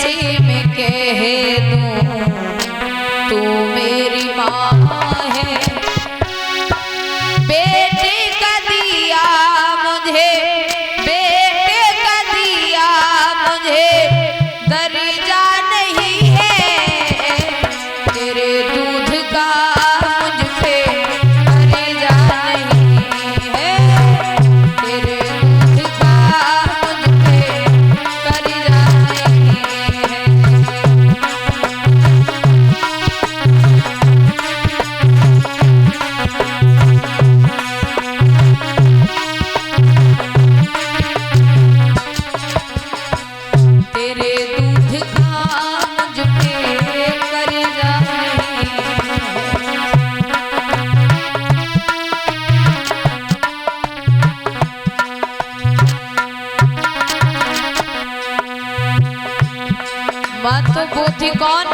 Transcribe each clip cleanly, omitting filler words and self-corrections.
कैसे मैं कह दूं तू मेरी माँ है। बेटे का दिया मुझे, बेटे का दिया मुझे दर्जा नहीं है। तेरे दूध का मुझ पे कर्जा नहीं है। तेरे दूध का मुझ पे कर्जा नहीं है। तेरे दूध का मुझ पे कर्जा नहीं है। मत बुद्धि कौन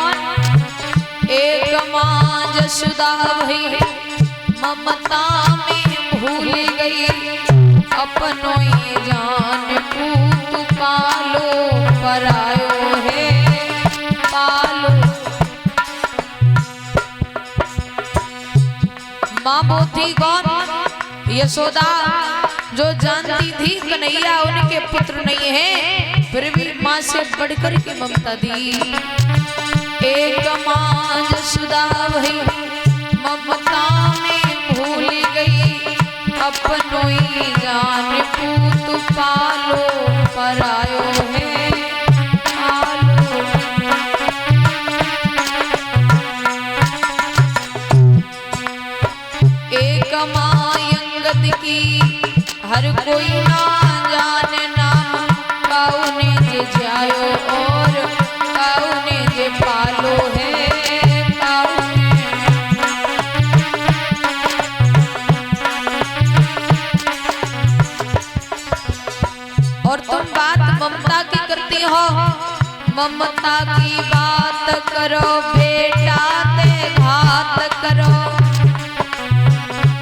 एक माँ जसुदा भई, ममता में भूल गई अपनों ही जान पूत पालो परायो है पालो। माँ बुद्धि कौन? यशोदा, जो जानती थी कन्हैया उनके पुत्र नहीं है, फिर भी माँ से बढ़कर के ममता दी। एक माँ जसुदा भई, ममता में भूल गई अपनों ही जान पूत पालो परायो है पालो। एक माँ अंगद की हर कोई ना जाने नाम, काउने जे जायो और काउने जे पालो है काउने। और तुम बात ममता की करती हो, ममता की बात करो बेटा ते घात करो।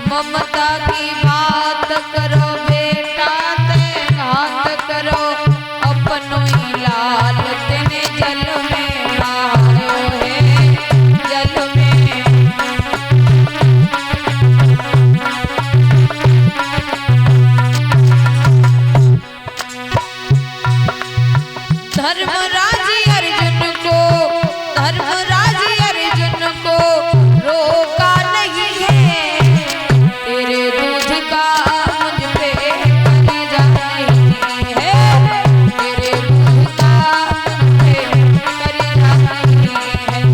ममता की बात करो बेटा ते घात करो। अपनों ही लाल तेने जल में मारो है जल में। धर्मराज अर्जुन को, धर्मराज अर्जुन को रोका नहीं है। तेरे दूध का मुझ पे कर्जा नहीं है। तेरे दूध का मुझ पे कर्जा नहीं है।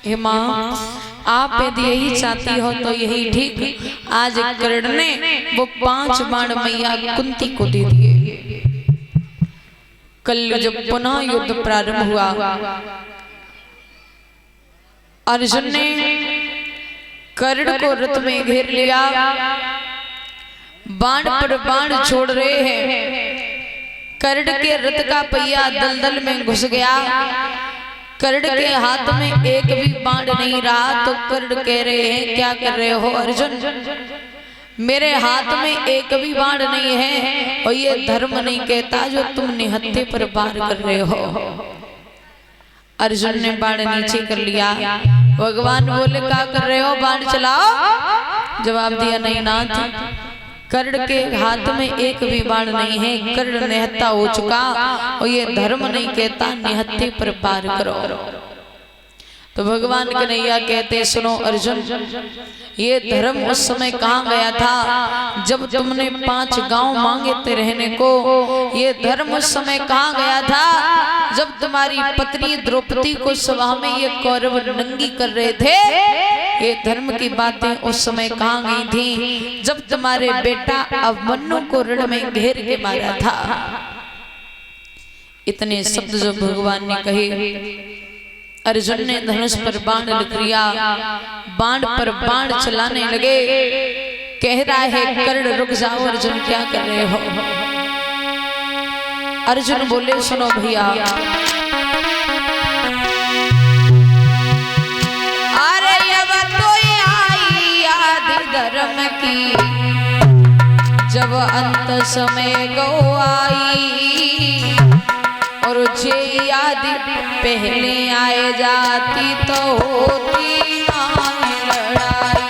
हे माँ, आप यदि यही चाहती हो तो यही ठीक। आज कर्ण ने वो 5 बाण मैया कुंती को दे दिए। कल जब पुनः युद्ध प्रारंभ हुआ, अर्जुन ने कर्ण को रथ में घेर लिया। बाण पर बाण छोड़ रहे हैं। कर्ण के रथ का पहिया दलदल में घुस गया। कर्ण के हाथ में एक भी बाण नहीं रहा। तो कर्ण कह रहे हैं, क्या कर रहे हो अर्जुन? मेरे हाथ में एक भी बाण नहीं है और ये धर्म नहीं कहता जो तुम निहत्थे पर वार कर रहे हो। अर्जुन ने बाण नीचे कर लिया। भगवान बोले, क्या कर रहे हो? बाण चलाओ। जवाब दिया, नहीं नाथ, कर्ण के हाथ में एक भी बाण नहीं है। कर्ण निहत्था हो चुका और ये धर्म नहीं कहता निहत्थे पर पार करो। तो भगवान कन्हैया कहते, सुनो अर्जुन, ये धर्म उस समय कहाँ गया था जब तुमने 5 गांव मांगे थे रहने को। ये धर्म उस समय कहाँ गया था जब तुम्हारी पत्नी द्रौपदी को सभा में ये कौरव नंगी कर रहे थे। ये धर्म की बातें उस समय कहाँ गई थी जब तुम्हारे बेटा अभिमन्यु को रण में घेर के मारा था। इतने शब्द जो भगवान ने कहे, अर्जुन ने धनुष पर बाण लिख लिया। बाण पर बाण चलाने लगे। कह रहा है कर्ण रुक जाओ अर्जुन, क्या कर रहे हो? अर्जुन बोले सुनो भैया, अरे अब तो आई आदि धर्म की, जब अंत समय गो आई, और जे आदि पहले आए जाती तो होती ना लड़ाई।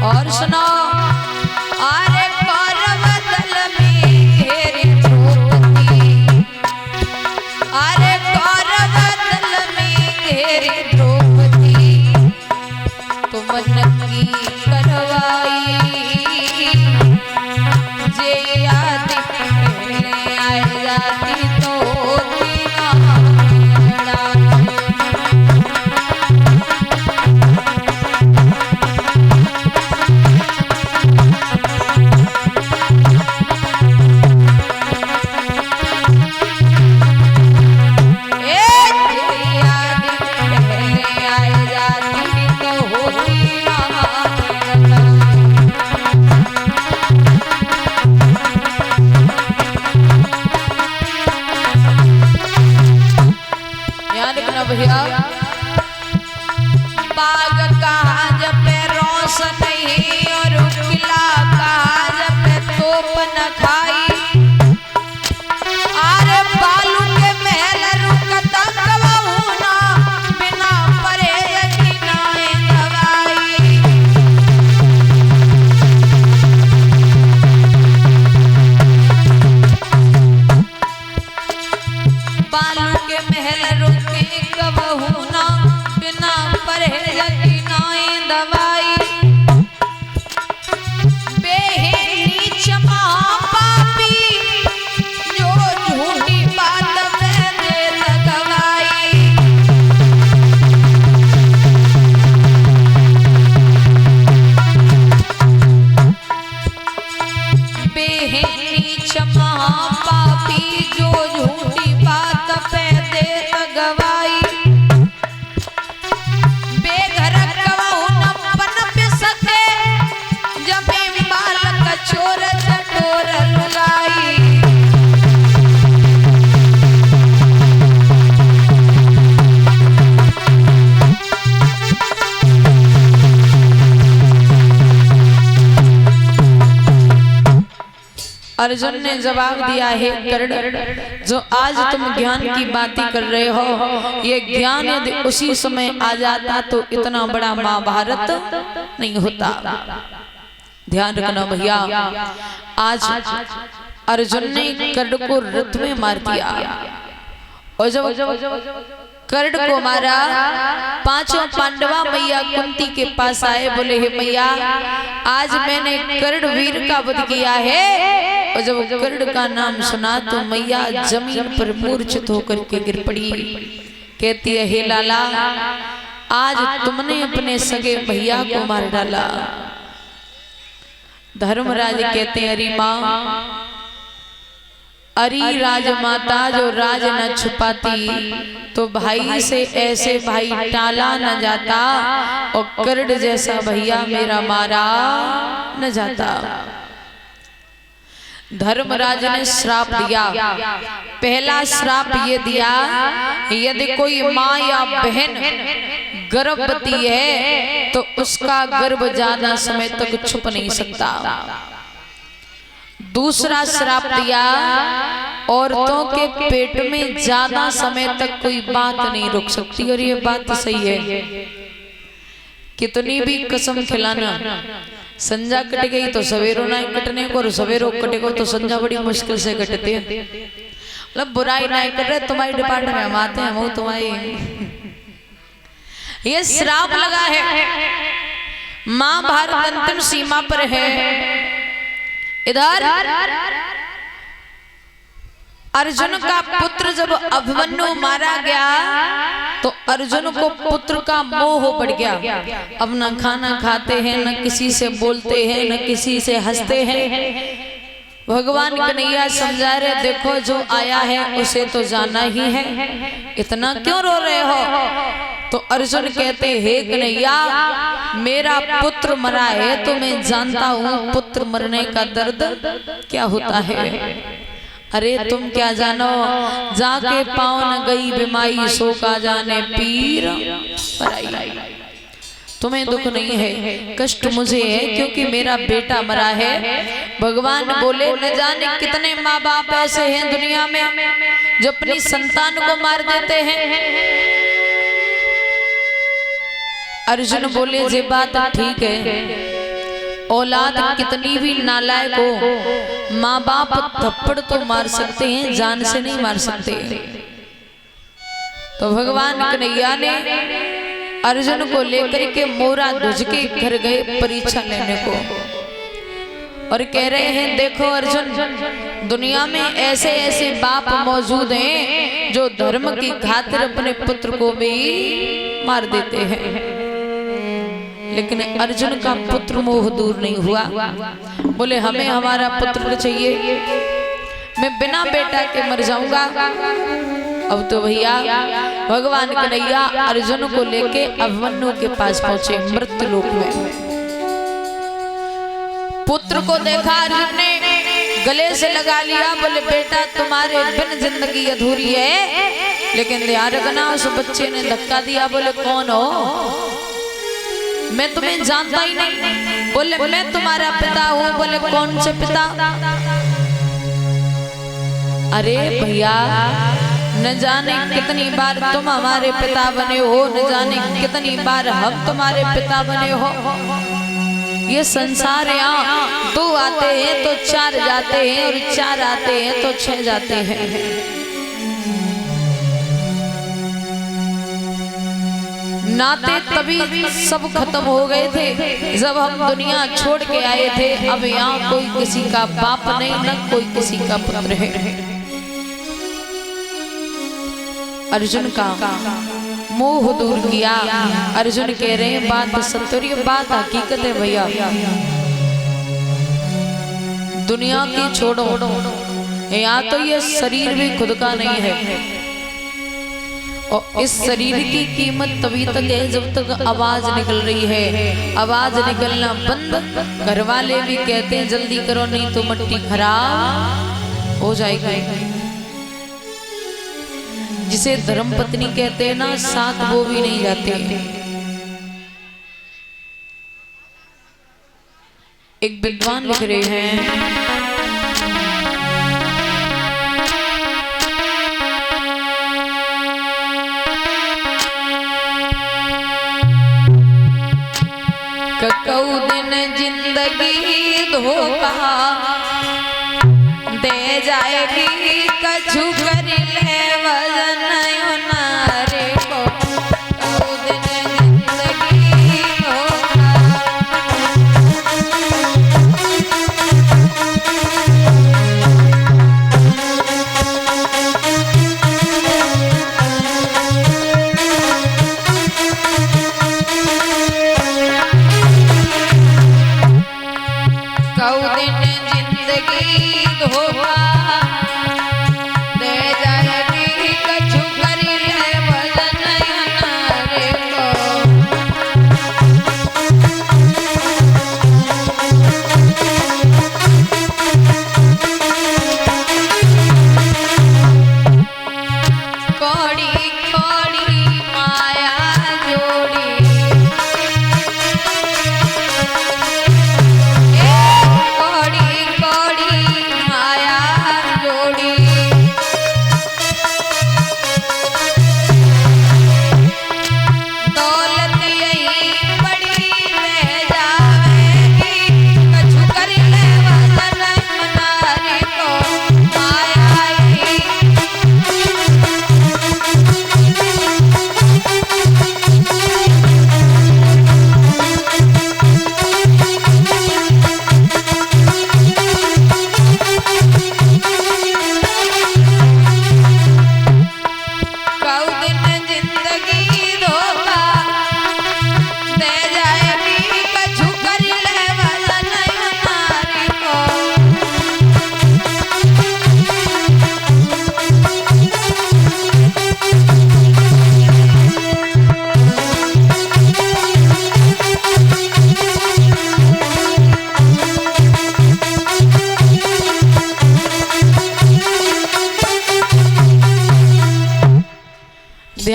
और सुनो, अरे कौरव दल में घेरे द्रौपदी, अरे कौरव दल में घेरे द्रौपदी, तुम नक्की करवाई, जे आदि पहले आए जाती तो होती ना लड़ाई। भैया बाग कहाँ जपे रोशनी, और किला कहाँ जपे तोप न खाई, अरे बालू के महल रुकता कबहू ना, बिना परे यकीनाए दवाई। बालू के महल रुके कबहू ना, बिना परहेज की नाए दवाई। बेहे नीच महापापी, जो झूठी बात में देत गवाई। बेहे नीच महापापी, जो झूठी बात पे देत गवाई। बेघर कबहू न पनप सके, जबे बालक छोर चटोर लुगाई। अर्जुन ने जवाब दिया है कर्ण, जो आज तुम ज्ञान की बातें कर रहे हो, ये ज्ञान यदि उसी समय आ जाता तो इतना बड़ा महाभारत नहीं होता। ध्यान रखना भैया, आज अर्जुन ने कर्ण को रथ में मार दिया, और जब कर्ण को मारा, पांचों पांडवा मैया कुंती के पास आए, बोले हे मैया, आज मैंने कर्ण वीर का वध किया है। और जब कर्ण का नाम सुना तो मैया जमीन पर मूर्छित होकर के गिर पड़ी। कहती है हे लाला, आज तुमने अपने सगे भैया को मार डाला। धर्मराज कहते हैं अरे माँ, अरी राजमाता जो राज न छुपाती, तो भाई से ऐसे भाई टाला न जाता, और कर्ण जैसा भैया मेरा मारा न जाता। धर्मराज ने श्राप दिया। पहला श्राप ये दिया, यदि कोई माँ या बहन गर्भवती है तो उसका गर्भ ज्यादा समय तक छुप नहीं सकता। दूसरा श्राप दिया, औरतों के पेट में ज्यादा समय तक कोई बात नहीं रुक सकती। और ये बात सही है, कितनी भी कसम खिलाना, संजा कट गई तो सवेरो ना कटने को, और सवेरो कटेगा तो संजा बड़ी मुश्किल से कटते हैं। मतलब बुराई नहीं कर रहे, तुम्हारी डिपार्टमेंट में हम आते हैं, वो तुम्हारी ये श्राप लगा है। महाभारत अंतिम सीमा पर है। इधर अर्जुन का पुत्र जब अभिमन्यु मारा गया तो अर्जुन को पुत्र का मोह पड़ गया। अब न खाना खाते हैं, न किसी से बोलते हैं, न किसी से हंसते हैं। भगवान कन्हैया समझा रहे, देखो जो आया है उसे तो जाना ही है, इतना क्यों रो रहे हो? तो अर्जुन कहते, हे कन्हैया, मेरा पुत्र मरा है तो मैं जानता हूँ पुत्र मरने का दर्द क्या होता है। अरे तुम क्या जानो, जाके पाँव न गई बिमाई, सो का जाने पीर पराई। तुम्हें दुख नहीं है, कष्ट मुझे है क्योंकि मेरा बेटा मरा है। भगवान बोले, न जाने कितने माँ बाप ऐसे हैं दुनिया में जो अपनी संतान को मार देते हैं। अर्जुन बोले, ये बात ठीक है, औलाद कितनी भी नालायक हो, माँ बाप थप्पड़ तो मार सकते हैं, जान से नहीं मार सकते। तो भगवान कन्हैया ने अर्जुन को लेकर के मोरा ध्वज के घर गए परीक्षा लेने को, और कह रहे हैं, देखो अर्जुन, दुनिया में ऐसे ऐसे बाप मौजूद हैं जो धर्म की खातिर अपने पुत्र को भी मार देते हैं। लेकिन अर्जुन का पुत्र मोह दूर नहीं हुआ। बोले, हमें हमारा पुत्र चाहिए, मैं बिना बेटा के मर जाऊंगा। अब तो भैया भगवान कन्हैया अर्जुन को लेके अभिमन्यु के पास पहुंचे मृत्यु लोक में। पुत्र को देखा अर्जुन ने, गले से लगा लिया। बोले, बेटा तुम्हारे बिन जिंदगी अधूरी है। लेकिन ध्यान रखना, उस बच्चे ने धक्का दिया। बोले, कौन हो? मैं तुम्हें जानता ही नहीं। बोले, मैं तुम्हारा पिता हूँ। बोले, कौन से पिता? अरे भैया, न जाने कितनी बार तुम हमारे पिता बने हो, न जाने कितनी बार हम तुम्हारे पिता बने हो। ये संसार यहाँ 2 आते हैं तो 4 जाते हैं, और 4 आते हैं तो 6 जाते हैं। नाते तभी सब खत्म हो गए थे जब हम दुनिया छोड़ के आए थे। अब यहाँ कोई किसी का बाप नहीं, न कोई किसी का पुत्र है। अर्जुन का मोह दूर किया। अर्जुन कह रहे हैं, बात सत्य, ये बात हकीकत है भैया। दुनिया की छोड़ो, यहाँ तो ये शरीर भी खुद का नहीं है, और इस शरीर की कीमत तभी तक है जब तक आवाज निकल रही है। आवाज निकलना बंद, घर वाले भी कहते हैं जल्दी करो नहीं तो मिट्टी खराब हो जाएगी। जिसे धर्म पत्नी कहते हैं ना, साथ वो भी नहीं जाते। एक विद्वान लिख रहे हैं, कऊ दिन जिंदगी धोखा दे जाएगी, कछु कर ले वजन नारे को। कऊ दिन जिंदगी धोखा, कोड़ी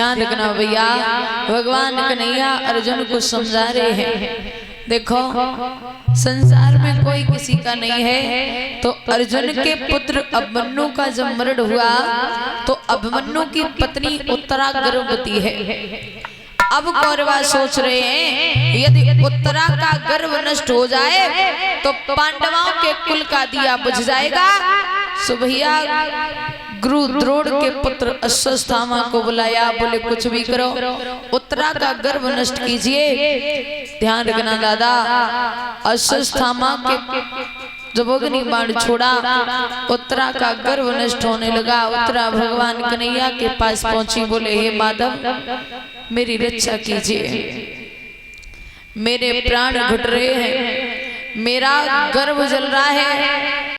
ध्यान रखना भैया, भगवान कन्हैया अर्जुन को समझा रहे हैं। देखो संसार में कोई किसी का नहीं है, तो अर्जुन के पुत्र अभिमन्यु का जब मरण हुआ तो अभिमन्यु की पत्नी उत्तरा गर्भवती है। अब कौरवा सोच रहे हैं यदि उत्तरा का गर्भ नष्ट हो जाए तो पांडवों के कुल का दिया बुझ जाएगा। सो भैया गुरु द्रोण के पुत्र अश्वत्थामा को बुलाया, बोले कुछ भी करो उत्तरा का गर्भ नष्ट कीजिए। ध्यान रखना दादा, अश्वत्थामा के जब अग्नि बाण छोड़ा उत्तरा का गर्भ नष्ट होने लगा। उत्तरा भगवान कन्हैया के पास पहुंची, बोले हे माधव मेरी रक्षा कीजिए, मेरे प्राण घुट रहे हैं, मेरा गर्भ जल रहा है।